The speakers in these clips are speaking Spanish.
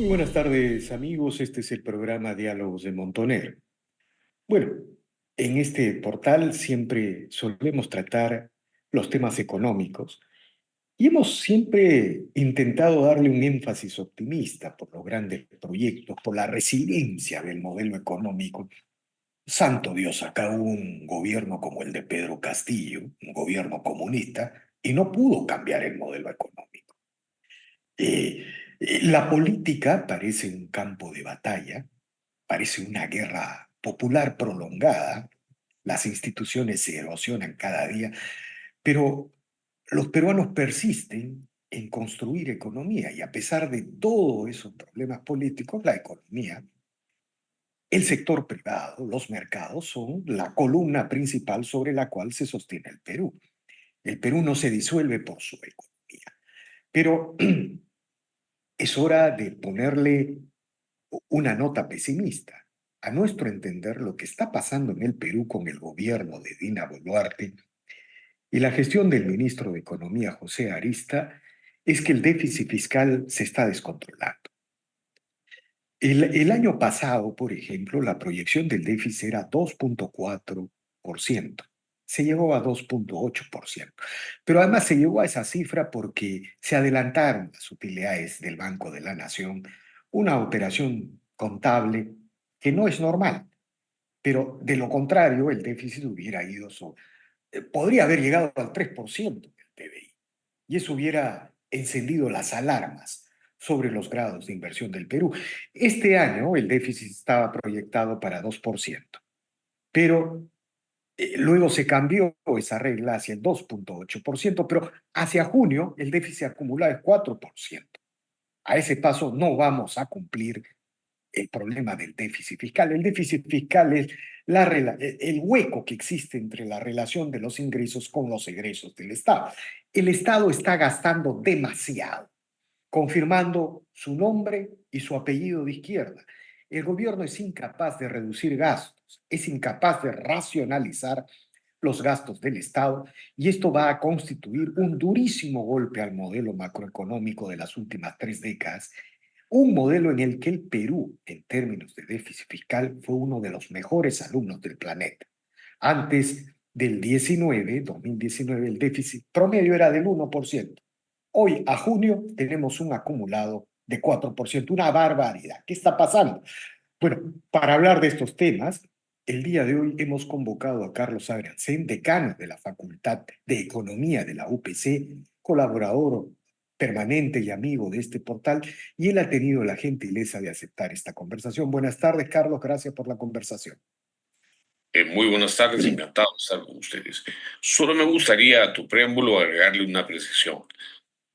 Muy buenas tardes, amigos. Este es el programa Diálogos de Montoner. Bueno, en este portal siempre solemos tratar los temas económicos y hemos siempre intentado darle un énfasis optimista por los grandes proyectos, por la resiliencia del modelo económico. Santo Dios, acá hubo un gobierno como el de Pedro Castillo, un gobierno comunista, y no pudo cambiar el modelo económico. Eh, la política parece un campo de batalla, parece una guerra popular prolongada, las instituciones se erosionan cada día, pero los peruanos persisten en construir economía y a pesar de todos esos problemas políticos, la economía, el sector privado, los mercados son la columna principal sobre la cual se sostiene el Perú. El Perú no se disuelve por su economía, pero es hora de ponerle una nota pesimista. A nuestro entender, lo que está pasando en el Perú con el gobierno de Dina Boluarte y la gestión del ministro de Economía, José Arista, es que el déficit fiscal se está descontrolando. El año pasado, por ejemplo, la proyección del déficit era 2,4%. Se llegó a 2,8%. Pero además se llegó a esa cifra porque se adelantaron las utilidades del Banco de la Nación, una operación contable que no es normal. Pero de lo contrario, el déficit hubiera podría haber llegado al 3% del PBI. Y eso hubiera encendido las alarmas sobre los grados de inversión del Perú. Este año el déficit estaba proyectado para 2%, pero luego se cambió esa regla hacia el 2,8%, pero hacia junio el déficit acumulado es 4%. A ese paso no vamos a cumplir el problema del déficit fiscal. El déficit fiscal es el hueco que existe entre la relación de los ingresos con los egresos del Estado. El Estado está gastando demasiado, confirmando su nombre y su apellido de izquierda. El gobierno es incapaz de reducir gastos, es incapaz de racionalizar los gastos del Estado y esto va a constituir un durísimo golpe al modelo macroeconómico de las últimas 3 décadas, un modelo en el que el Perú, en términos de déficit fiscal, fue uno de los mejores alumnos del planeta. Antes del 2019, el déficit promedio era del 1%. Hoy, a junio, tenemos un acumulado de 4%, una barbaridad. ¿Qué está pasando? Bueno, para hablar de estos temas, el día de hoy hemos convocado a Carlos Abrancén, decano de la Facultad de Economía de la UPC, colaborador permanente y amigo de este portal, y él ha tenido la gentileza de aceptar esta conversación. Buenas tardes, Carlos, gracias por la conversación. Muy buenas tardes, encantado de estar con ustedes. Solo me gustaría a tu preámbulo agregarle una precisión.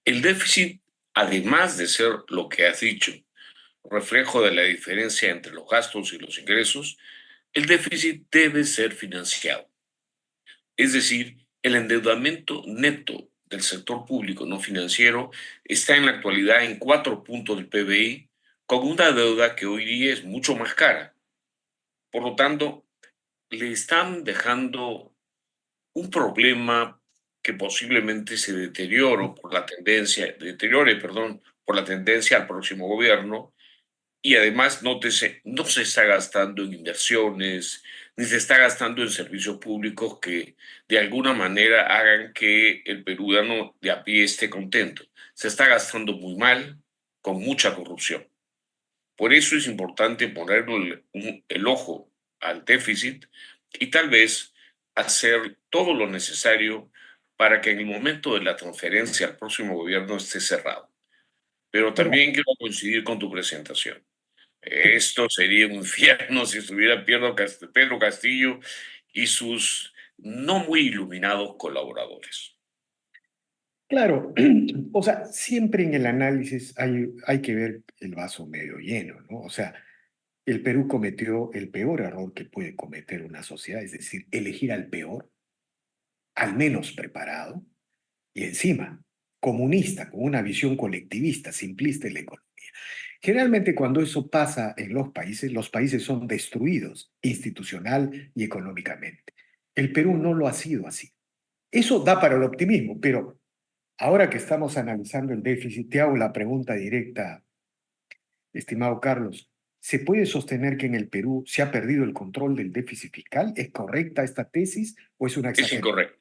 El déficit, además de ser lo que has dicho, reflejo de la diferencia entre los gastos y los ingresos, el déficit debe ser financiado. Es decir, el endeudamiento neto del sector público no financiero está en la actualidad en 4 puntos del PBI, con una deuda que hoy día es mucho más cara. Por lo tanto, le están dejando un problema que posiblemente se deteriore, perdón, por la tendencia al próximo gobierno, y además nótese, no se está gastando en inversiones, ni se está gastando en servicios públicos que de alguna manera hagan que el peruano de a pie esté contento. Se está gastando muy mal, con mucha corrupción. Por eso es importante ponerle el ojo al déficit y tal vez hacer todo lo necesario para que en el momento de la transferencia al próximo gobierno esté cerrado. Pero Bueno, también quiero coincidir con tu presentación. Esto sería un infierno si estuviera Pedro Castillo y sus no muy iluminados colaboradores. claro, o sea, siempre en el análisis hay que ver el vaso medio lleno, ¿no? O sea, el Perú cometió el peor error que puede cometer una sociedad, es decir, elegir al peor, al menos preparado, y encima, comunista, con una visión colectivista, simplista de la economía. Generalmente cuando eso pasa en los países son destruidos institucional y económicamente. El Perú no lo ha sido así. Eso da para el optimismo, pero ahora que estamos analizando el déficit, te hago la pregunta directa. estimado Carlos, ¿se puede sostener que en el Perú se ha perdido el control del déficit fiscal? ¿Es correcta esta tesis o es una Es exageración? incorrecto.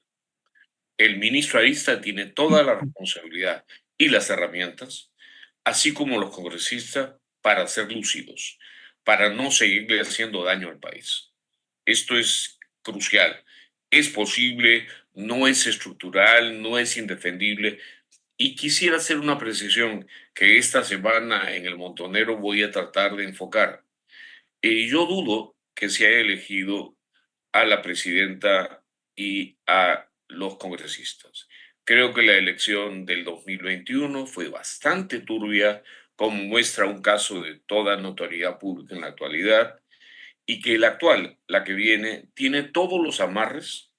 El ministro Arista tiene toda la responsabilidad y las herramientas, así como los congresistas, para ser lúcidos, para no seguirle haciendo daño al país. Esto es crucial. Es posible, no es estructural, no es indefendible. Y quisiera hacer una precisión que esta semana en el Montonero voy a tratar de enfocar. Yo dudo que se haya elegido a la presidenta y a los congresistas. Creo que la elección del 2021 fue bastante turbia, como muestra un caso de toda notoriedad pública en la actualidad, y que la actual, la que viene, tiene todos los amarres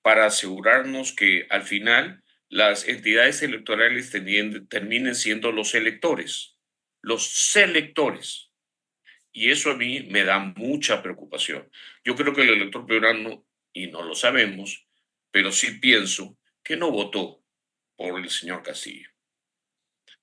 para asegurarnos que al final las entidades electorales terminen siendo los electores, los selectores. Y eso a mí me da mucha preocupación. Yo creo que el elector peruano, y no lo sabemos, pero sí pienso que no votó por el señor Castillo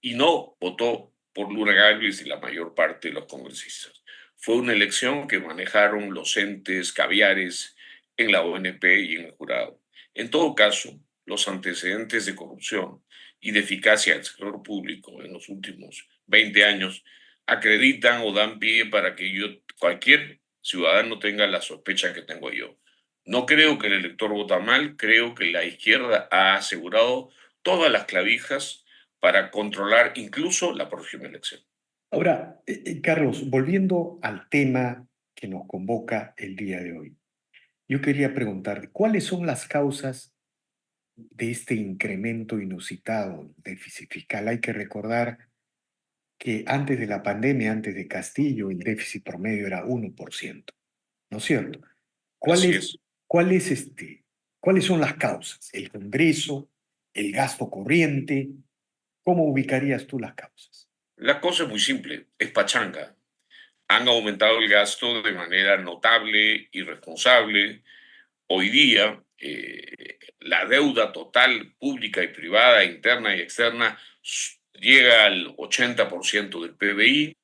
y no votó por Luna Galvez y la mayor parte de los congresistas. Fue una elección que manejaron los entes caviares en la ONP y en el jurado. En todo caso, los antecedentes de corrupción y de eficacia del sector público en los últimos 20 años acreditan o dan pie para que cualquier ciudadano tenga la sospecha que tengo yo. No creo que el elector vota mal, creo que la izquierda ha asegurado todas las clavijas para controlar incluso la próxima elección. Ahora, Carlos, volviendo al tema que nos convoca el día de hoy, yo quería preguntar, ¿cuáles son las causas de este incremento inusitado del déficit fiscal? Hay que recordar que antes de la pandemia, antes de Castillo, el déficit promedio era 1%, ¿no es cierto? Así ¿Cuáles, es. cuáles son las causas? ¿El Congreso? ¿El gasto corriente? ¿Cómo ubicarías tú las causas? La cosa es muy simple, es pachanga. Han aumentado el gasto de manera notable y responsable. Hoy día, la deuda total pública y privada, interna y externa, llega al 80% del PBI.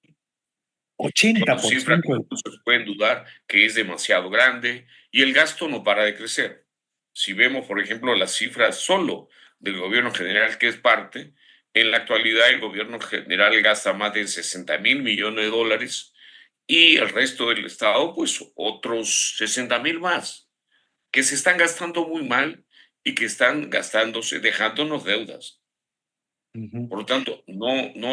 Son cifras que 80%. incluso se pueden dudar que es demasiado grande y el gasto no para de crecer. Si vemos, por ejemplo, las cifras solo del gobierno general, que es parte, en la actualidad el gobierno general gasta más de 60.000 millones de dólares y el resto del Estado, pues otros 60.000 más, que se están gastando muy mal y que están gastándose, dejándonos deudas. Ujú. Por lo tanto,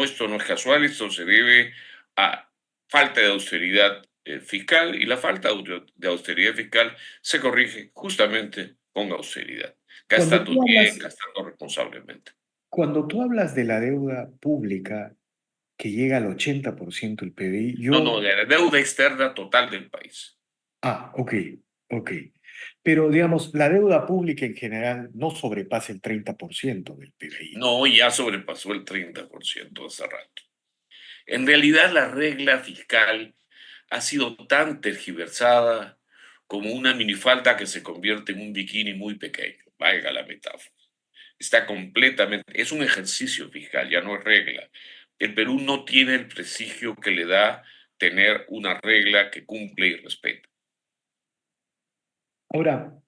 esto no es casual, esto se debe a falta de austeridad fiscal y la falta de austeridad fiscal se corrige justamente con austeridad, Cuando gastando tú bien, hablas, gastando responsablemente. cuando tú hablas de la deuda pública que llega al 80% del PBI, No, no, de la deuda externa total del país. ok, ok. Pero digamos, la deuda pública en general no sobrepasa el 30% del PBI. No, ya sobrepasó el 30% hace rato. En realidad, la regla fiscal ha sido tan tergiversada como una minifalda que se convierte en un bikini muy pequeño, valga la metáfora. Está completamente, es un ejercicio fiscal, ya no es regla. El Perú no tiene el prestigio que le da tener una regla que cumple y respeta. Ahora,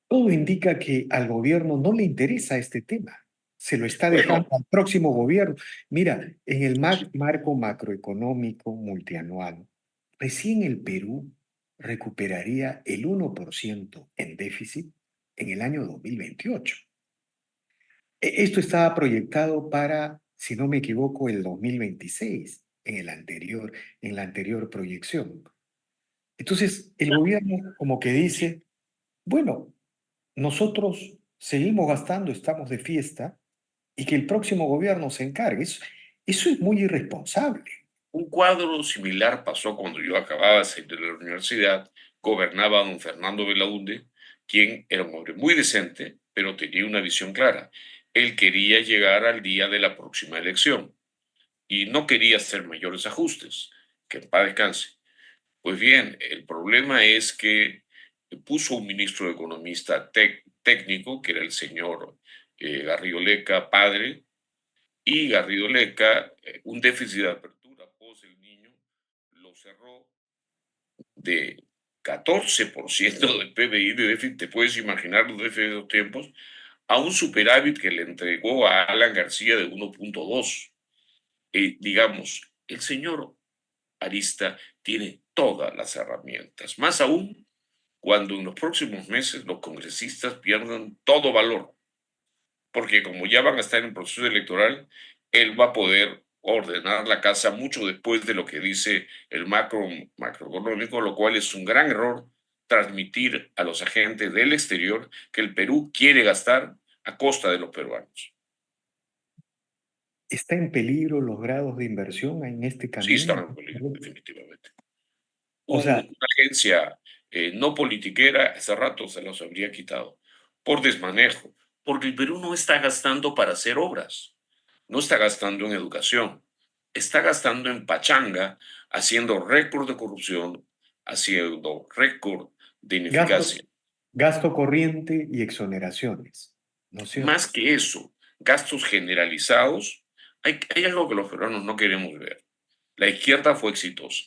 todo indica que al gobierno no le interesa este tema. Se lo está dejando Bueno, al próximo gobierno. Mira, en el marco macroeconómico multianual, recién el Perú recuperaría el 1% en déficit en el año 2028. Esto estaba proyectado para, si no me equivoco, el 2026, en la anterior proyección. Entonces, el gobierno como que dice, bueno, nosotros seguimos gastando, estamos de fiesta, y que el próximo gobierno se encargue. Eso es muy irresponsable. un cuadro similar pasó cuando yo acababa de salir de la universidad, gobernaba don Fernando Belaúnde, quien era un hombre muy decente, pero tenía una visión clara. Él quería llegar al día de la próxima elección y no quería hacer mayores ajustes, que en paz descanse. Pues bien, el problema es que puso un ministro de Economista técnico, que era el señor Garrido Leca, padre, y Garrido Leca, un déficit de apertura post el Niño, lo cerró de 14% del PBI de déficit, te puedes imaginar los déficits de esos tiempos, a un superávit que le entregó a Alan García de 1.2. Digamos, el señor Arista tiene todas las herramientas, más aún cuando en los próximos meses los congresistas pierdan todo valor, porque como ya van a estar en proceso electoral, él va a poder ordenar la casa mucho después de lo que dice el macroeconómico, lo cual es un gran error transmitir a los agentes del exterior que el Perú quiere gastar a costa de los peruanos. ¿Está en peligro los grados de inversión en este Sí camino? están en peligro, definitivamente. O sea, Una agencia no politiquera, hace rato se los habría quitado por desmanejo, porque el Perú no está gastando para hacer obras, no está gastando en educación, está gastando en pachanga, haciendo récord de corrupción, haciendo récord de gasto, ineficacia. gasto corriente y exoneraciones, ¿no es cierto? Más que eso, gastos generalizados, hay algo que los peruanos no queremos ver. La izquierda fue exitosa,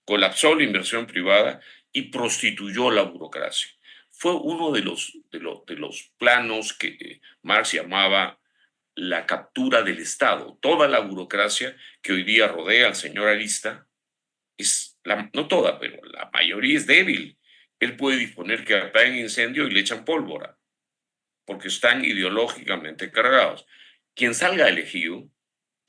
colapsó la inversión privada y prostituyó la burocracia. Fue uno de los planos que Marx llamaba la captura del Estado. Toda la burocracia que hoy día rodea al señor Arista no toda, pero la mayoría es débil. Él puede disponer que apaguen incendio y le echan pólvora, porque están ideológicamente cargados. Quien salga elegido,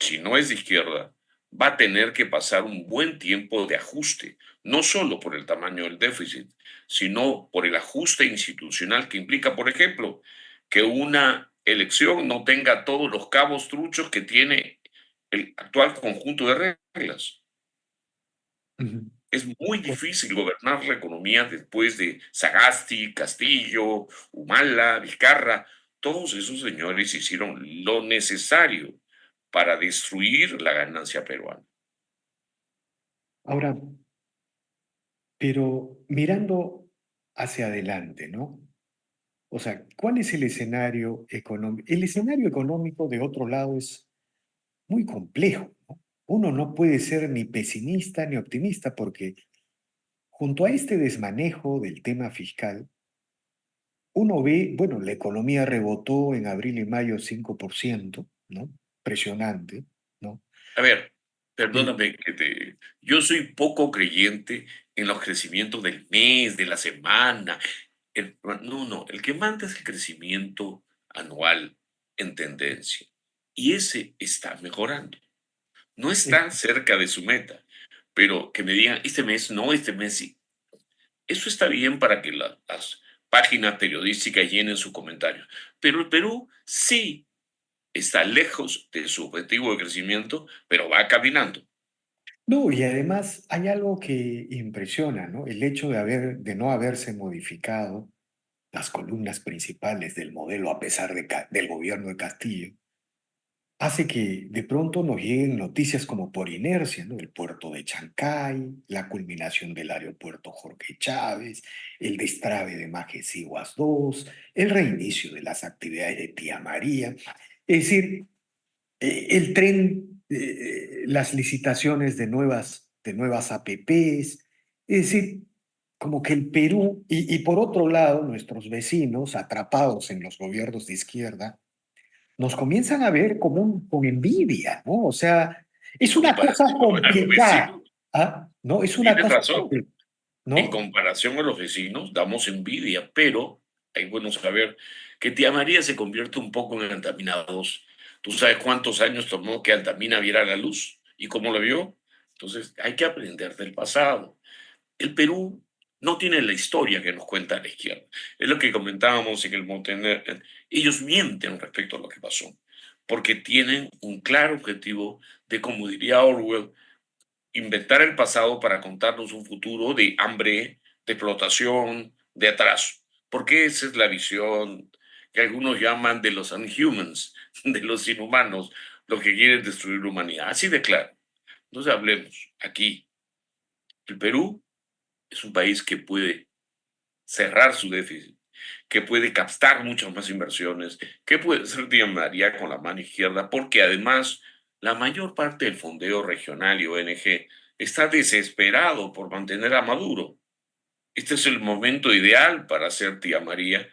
si no es de izquierda, va a tener que pasar un buen tiempo de ajuste, no solo por el tamaño del déficit, sino por el ajuste institucional que implica, por ejemplo, que una elección no tenga todos los cabos truchos que tiene el actual conjunto de reglas. Ujú. Es muy difícil gobernar la economía después de Sagasti, Castillo, Humala, Vizcarra. Todos esos señores hicieron lo necesario para destruir la ganancia peruana. Ahora, pero mirando hacia adelante, ¿no? O sea, ¿cuál es el escenario económico? El escenario económico, de otro lado, es muy complejo, ¿no? Uno no puede ser ni pesimista ni optimista porque junto a este desmanejo del tema fiscal, uno ve, bueno, la economía rebotó en abril y mayo 5%, ¿no? Presionante, ¿no? A ver, El, perdóname yo soy poco creyente en los crecimientos del mes, de la semana. No, no, el que manda es el crecimiento anual en tendencia. Y ese está mejorando. No el- están cerca de su meta, pero que me digan, este mes no, este mes sí. Eso está bien para que las páginas periodísticas llenen sus comentarios, pero el Perú sí está lejos de su objetivo de crecimiento, pero va caminando. no, y además hay algo que impresiona, ¿no? El hecho de no haberse modificado las columnas principales del modelo a pesar del gobierno de Castillo hace que de pronto nos lleguen noticias como por inercia, ¿no? El puerto de Chancay, la culminación del aeropuerto Jorge Chávez, el destrave de Majesiguas 2, el reinicio de las actividades de Tía María. Es decir, el tren, las licitaciones de nuevas APPs, es decir, como que el Perú, y por otro lado, nuestros vecinos, atrapados en los gobiernos de izquierda, nos comienzan a ver con envidia, ¿no? O sea, es En una cosa comparación a los complicada, vecinos, ¿ah? ¿No? Es una tienes cosa razón. complicada, En ¿no? comparación a los vecinos, damos envidia, pero hay bueno saber que Tía María se convierte un poco en Antamina 2. ¿Tú sabes cuántos años tomó que Antamina viera la luz y cómo lo vio? Entonces, hay que aprender del pasado. El Perú no tiene la historia que nos cuenta la izquierda. Es lo que comentábamos en el Montener. Ellos mienten respecto a lo que pasó, porque tienen un claro objetivo de, como diría Orwell, inventar el pasado para contarnos un futuro de hambre, de explotación, de atraso. Porque esa es la visión que algunos llaman de los unhumans, de los inhumanos, los que quieren destruir la humanidad. Así de claro. Entonces hablemos aquí. El Perú es un país que puede cerrar su déficit, que puede captar muchas más inversiones, que puede ser Tía María con la mano izquierda, porque además la mayor parte del fondeo regional y ONG está desesperado por mantener a Maduro. Este es el momento ideal para hacer Tía María.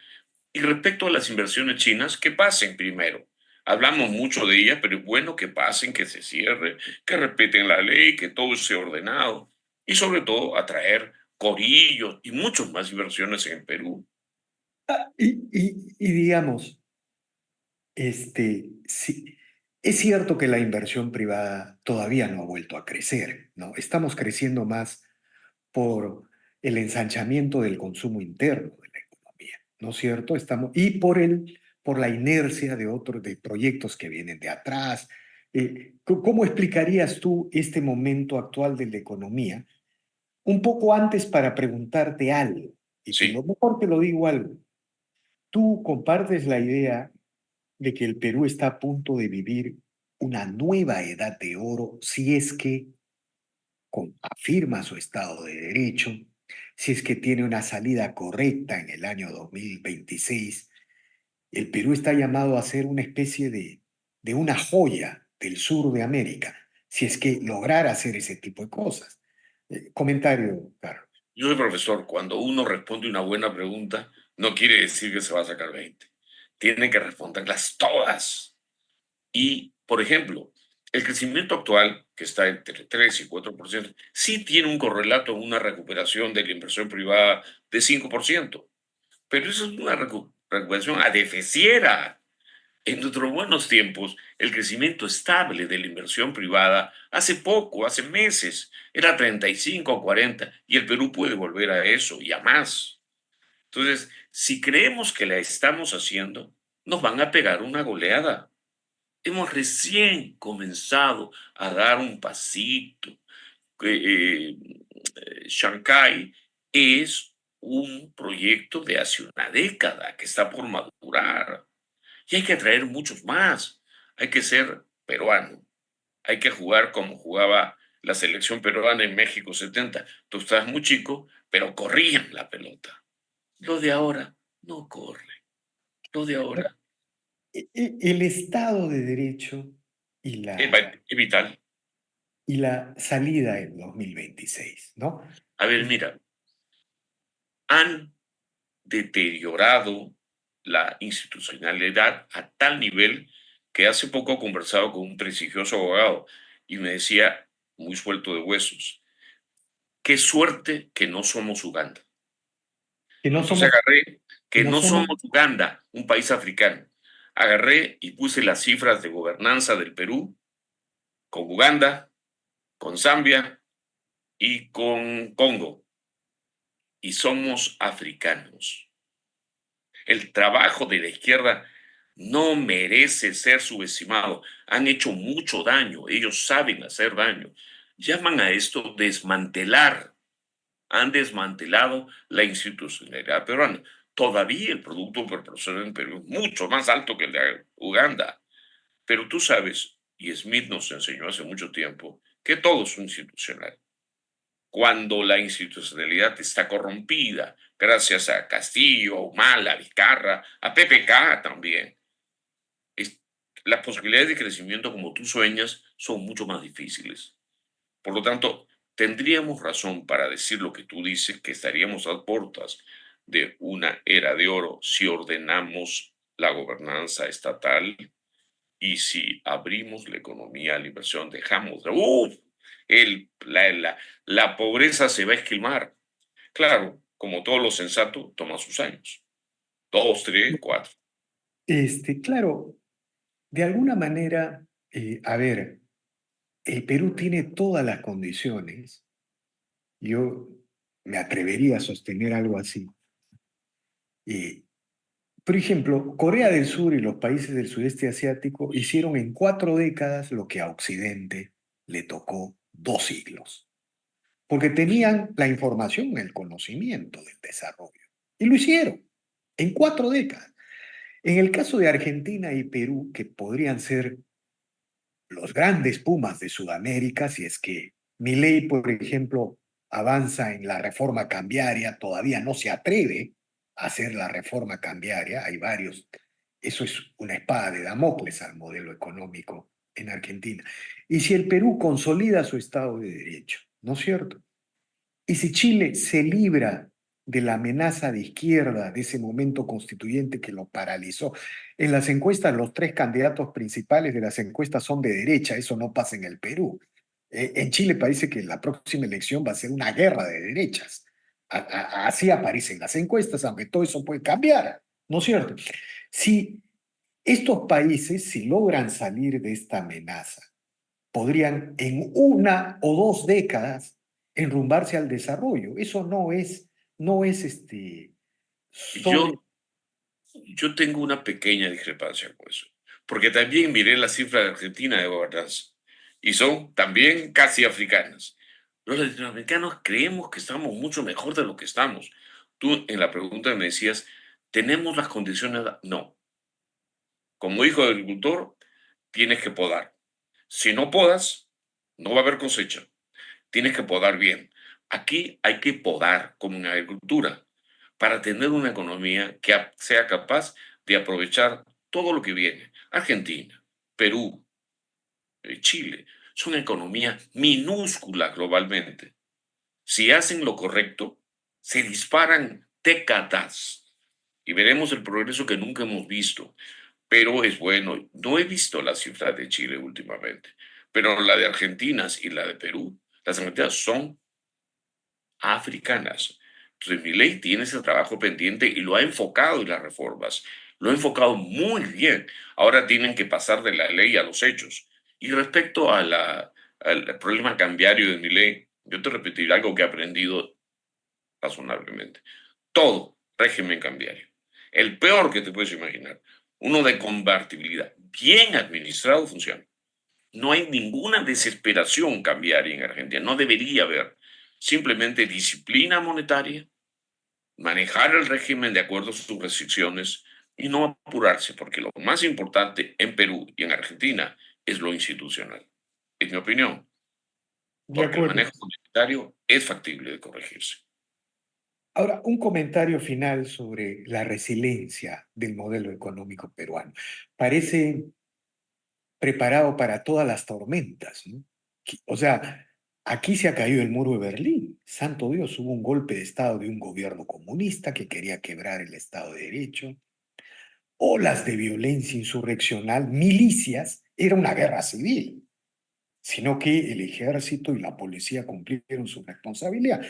Y respecto a las inversiones chinas, que pasen primero. Hablamos mucho de ellas, pero es bueno que pasen, que se cierre, que respeten la ley, que todo sea ordenado y sobre todo atraer corillos y muchas más inversiones en Perú. Y digamos, sí, es cierto que la inversión privada todavía no ha vuelto a crecer, ¿no? Estamos creciendo más por el ensanchamiento del consumo interno de la economía, ¿no es cierto? Y por la inercia de otros de proyectos que vienen de atrás. ¿Cómo explicarías tú este momento actual de la economía? Un poco antes para preguntarte algo, y lo Sí, mejor te lo digo algo. ¿Tú compartes la idea de que el Perú está a punto de vivir una nueva edad de oro si es que afirma su Estado de Derecho, si es que tiene una salida correcta en el año 2026? El Perú está llamado a ser una especie de una joya del sur de América, si es que lograra hacer ese tipo de cosas. Comentario, Carlos. yo soy profesor. Cuando uno responde una buena pregunta, no quiere decir que se va a sacar 20. Tiene que responderlas todas. Y, por ejemplo, el crecimiento actual, que está entre 3 y 4%, sí tiene un correlato en una recuperación de la inversión privada de 5%, pero eso es una recuperación adefesiera. En nuestros buenos tiempos, el crecimiento estable de la inversión privada hace poco, hace meses, era 35 o 40, y el Perú puede volver a eso y a más. Entonces, si creemos que la estamos haciendo, nos van a pegar una goleada. Hemos recién comenzado a dar un pasito. Shanghái es un proyecto de hace una década que está por madurar y hay que atraer muchos más. Hay que ser peruano. Hay que jugar como jugaba la selección peruana en México 70. Tú estabas muy chico, pero corrían la pelota. Lo de ahora no corre. Lo de ahora El Estado de Derecho y es vital. la salida en 2026, ¿no? A ver, Eh, mira, han deteriorado la institucionalidad a tal nivel que hace poco conversaba con un prestigioso abogado y me decía, muy suelto de huesos, qué suerte que no somos Uganda. que no Entonces somos, agarré que que no no somos, somos Uganda, un país africano. Agarré y puse las cifras de gobernanza del Perú con Uganda, con Zambia y con Congo. Y somos africanos. El trabajo de la izquierda no merece ser subestimado. Han hecho mucho daño, ellos saben hacer daño. Llaman a esto desmantelar. Han desmantelado la institucionalidad peruana. Todavía el producto per persona en Perú es mucho más alto que el de Uganda. Pero tú sabes, y Smith nos enseñó hace mucho tiempo, que todo es institucional. Cuando la institucionalidad está corrompida, gracias a Castillo, a Humala, a Vizcarra, a PPK también, es- las posibilidades de crecimiento como tú sueñas son mucho más difíciles. Por lo tanto, tendríamos razón para decir lo que tú dices, que estaríamos a puertas de una era de oro si ordenamos la gobernanza estatal y si abrimos la economía a la inversión, dejamos de... ¡Uf! La pobreza se va a esquilmar. Claro, como todo lo sensato, toma sus años. 2, 3, 4. claro, de alguna manera, a ver, el Perú tiene todas las condiciones. Yo me atrevería a sostener algo así. Eh, por ejemplo, Corea del Sur y los países del sudeste asiático hicieron en 4 décadas lo que a Occidente le tocó 2 siglos, porque tenían la información, el conocimiento del desarrollo. Y lo hicieron en 4 décadas. En el caso de Argentina y Perú, que podrían ser los grandes pumas de Sudamérica, si es que Milei, por ejemplo, avanza en la reforma cambiaria, todavía no se atreve hacer la reforma cambiaria, hay varios, eso es una espada de Damocles al modelo económico en Argentina. Y si el Perú consolida su Estado de Derecho, ¿no es cierto? Y si Chile se libra de la amenaza de izquierda, de ese momento constituyente que lo paralizó, en las encuestas los tres candidatos principales de las encuestas son de derecha, eso no pasa en el Perú. En Chile parece que la próxima elección va a ser una guerra de derechas. Así aparecen las encuestas, aunque todo eso puede cambiar, ¿no es cierto? Si estos países, si logran salir de esta amenaza, podrían en una o dos décadas enrumbarse al desarrollo. Eso no es sobre... Yo, yo tengo una pequeña discrepancia con eso, porque también miré la cifra de Argentina de gobernanza y son también casi africanas. Los latinoamericanos creemos que estamos mucho mejor de lo que estamos. Tú en la pregunta me decías, ¿tenemos las condiciones? No. Como hijo de agricultor, tienes que podar. Si no podas, no va a haber cosecha. Tienes que podar bien. Aquí hay que podar como en agricultura para tener una economía que sea capaz de aprovechar todo lo que viene. Argentina, Perú, Chile, son economías minúsculas globalmente. Si hacen lo correcto, se disparan décadas y veremos el progreso que nunca hemos visto. Pero es bueno, no he visto las cifras de Chile últimamente, pero la de Argentina y la de Perú, las argentinas son africanas. Entonces, mi ley tiene ese trabajo pendiente y lo ha enfocado en las reformas. Lo ha enfocado muy bien. Ahora tienen que pasar de la ley a los hechos. Y respecto al problema cambiario de mi ley, yo te repetiré algo que he aprendido razonablemente. Todo régimen cambiario, el peor que te puedes imaginar, uno de convertibilidad, bien administrado, funciona. No hay ninguna desesperación cambiaria en Argentina, no debería haber. Simplemente disciplina monetaria, manejar el régimen de acuerdo a sus restricciones y no apurarse, porque lo más importante en Perú y en Argentina es lo institucional. Es mi opinión, De porque el acuerdo. manejo monetario es factible de corregirse. Ahora, un comentario final sobre la resiliencia del modelo económico peruano. Parece preparado para todas las tormentas, ¿no? O sea, aquí se ha caído el muro de Berlín. Santo Dios, hubo un golpe de Estado de un gobierno comunista que quería quebrar el Estado de Derecho. Olas de violencia insurreccional, milicias, era una guerra civil, sino que el ejército y la policía cumplieron su responsabilidad.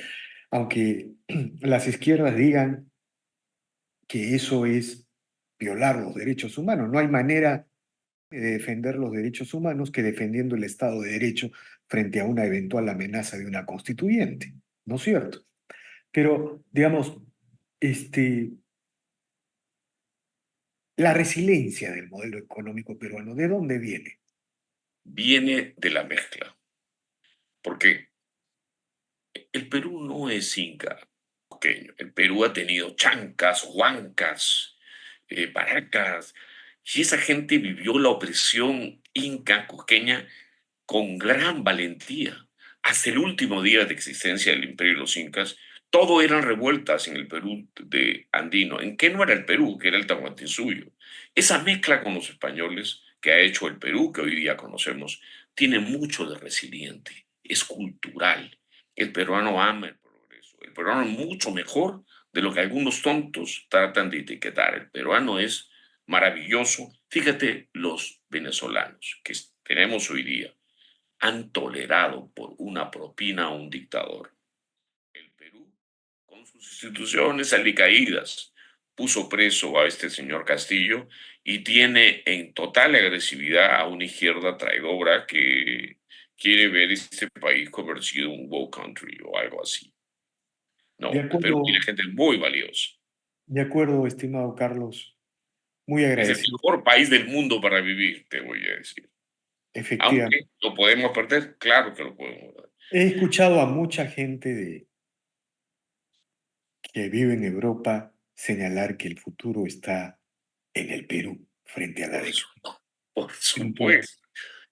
Aunque las izquierdas digan que eso es violar los derechos humanos, no hay manera de defender los derechos humanos que defendiendo el Estado de Derecho frente a una eventual amenaza de una constituyente, ¿no es cierto? Pero, digamos, este, la resiliencia del modelo económico peruano, ¿de dónde viene? Viene de la mezcla, porque el Perú no es inca pequeño. El Perú ha tenido chancas, huancas, paracas, y esa gente vivió la opresión inca cusqueña con gran valentía. Hasta el último día de existencia del imperio de los incas, todo eran revueltas en el Perú de andino. ¿En qué no era el Perú? Que era el Tahuantinsuyo. Esa mezcla con los españoles que ha hecho el Perú, que hoy día conocemos, tiene mucho de resiliente, es cultural. El peruano ama el progreso. El peruano es mucho mejor de lo que algunos tontos tratan de etiquetar. El peruano es maravilloso. Fíjate los venezolanos que tenemos hoy día han tolerado por una propina a un dictador. El Perú, con sus instituciones alicaídas, puso preso a este señor Castillo y tiene en total agresividad a una izquierda traidora que quiere ver este país convertido en un woke country o algo así. De No, el Perú tiene acuerdo, gente muy valiosa. de acuerdo, estimado Carlos, muy Es el agradecido. mejor país del mundo para vivir, te voy a decir. Efectivamente, Aunque lo podemos perder, claro que lo podemos perder. he escuchado a mucha gente que vive en Europa señalar que el futuro está en el Perú frente a la Por derecha. eso, por Un poco. supuesto.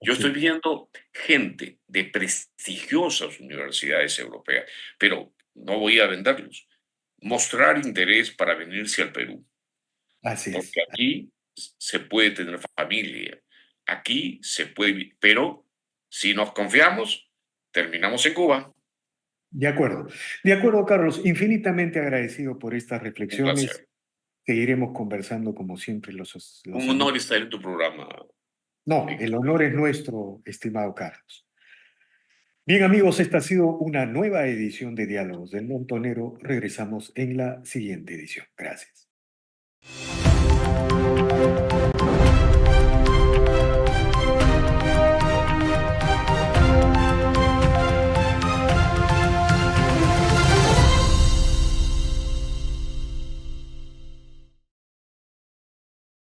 Yo Sí. estoy viendo gente de prestigiosas universidades europeas, pero no voy a venderlos. mostrar interés para venirse al Perú, Así porque es. aquí se puede tener familia, aquí se puede, pero si nos confiamos, terminamos en Cuba. De acuerdo. De acuerdo, Carlos. Infinitamente agradecido por estas Un placer. reflexiones. Seguiremos conversando como siempre los Un amigos. honor estar en tu programa, No, el Víctor. honor es nuestro, estimado Carlos. Bien, amigos, esta ha sido una nueva edición de Diálogos del Montonero. Regresamos en la siguiente edición. Gracias.